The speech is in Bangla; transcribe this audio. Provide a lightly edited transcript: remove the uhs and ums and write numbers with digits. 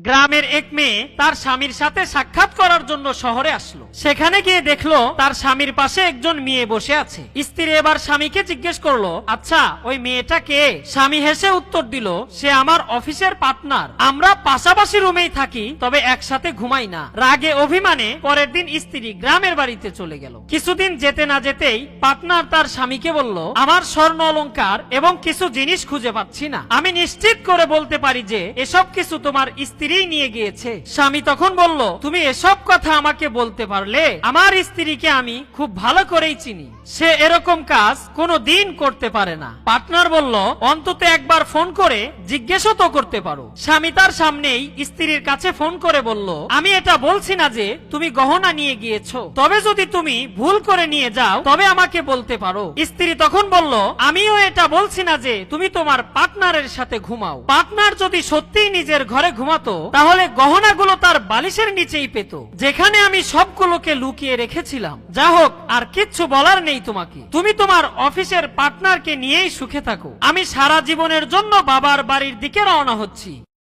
গ্রামের এক মেয়ে তার স্বামীর সাথে সাক্ষাৎ করার জন্য শহরে আসলো। সেখানে গিয়ে দেখলো তার স্বামীর পাশে একজন মেয়ে বসে আছে। স্ত্রী এবার স্বামীকে জিজ্ঞেস করলো, আচ্ছা ওই মেয়েটা কে? স্বামী হেসে উত্তর দিল, সে আমার অফিসের পার্টনার। আমরা পাশাপাশি রুমেই থাকি, তবে একসাথে ঘুমাই না। রাগে অভিমানে পরের দিন স্ত্রী গ্রামের বাড়িতে চলে গেল। কিছুদিন যেতে না যেতেই পার্টনার তার স্বামীকে বলল, আমার স্বর্ণ অলংকার এবং কিছু জিনিস খুঁজে পাচ্ছি না। আমি নিশ্চিত করে বলতে পারি যে এসব কিছু তোমার স্ত্রীই নিয়ে গিয়েছে। স্বামী তখন বলল, তুমি এসব কথা আমাকে বলতে পারলে? আমার স্ত্রীকে আমি খুব ভালো করেই চিনি, সে এরকম কাজ কোনো দিন করতে পারে না। পার্টনার বলল, অন্তত একবার ফোন করে জিজ্ঞেসও তো করতে পারো। স্বামী তার সামনেই স্ত্রীর কাছে ফোন করে বলল, আমি এটা বলছি না যে তুমি গহনা নিয়ে গিয়েছো, তবে যদি তুমি ভুল করে নিয়ে যাও তবে আমাকে বলতে পারো। স্ত্রী তখন বলল, আমিও এটা বলছি না যে তুমি তোমার পার্টনারের সাথে ঘুমাও। পার্টনার যদি সত্যিই নিজের ঘরে ঘুমাতো তাহলে গহনাগুলো তার বালিশের নিচেই পেত, যেখানে আমি সবগুলোকে লুকিয়ে রেখেছিলাম। যা হোক, আর কিচ্ছু বলার নেই তোমাকে। তুমি তোমার অফিসের পার্টনারকে নিয়েই সুখে থাকো। আমি সারা জীবনের জন্য বাবার বাড়ির দিকে রওনা হচ্ছি।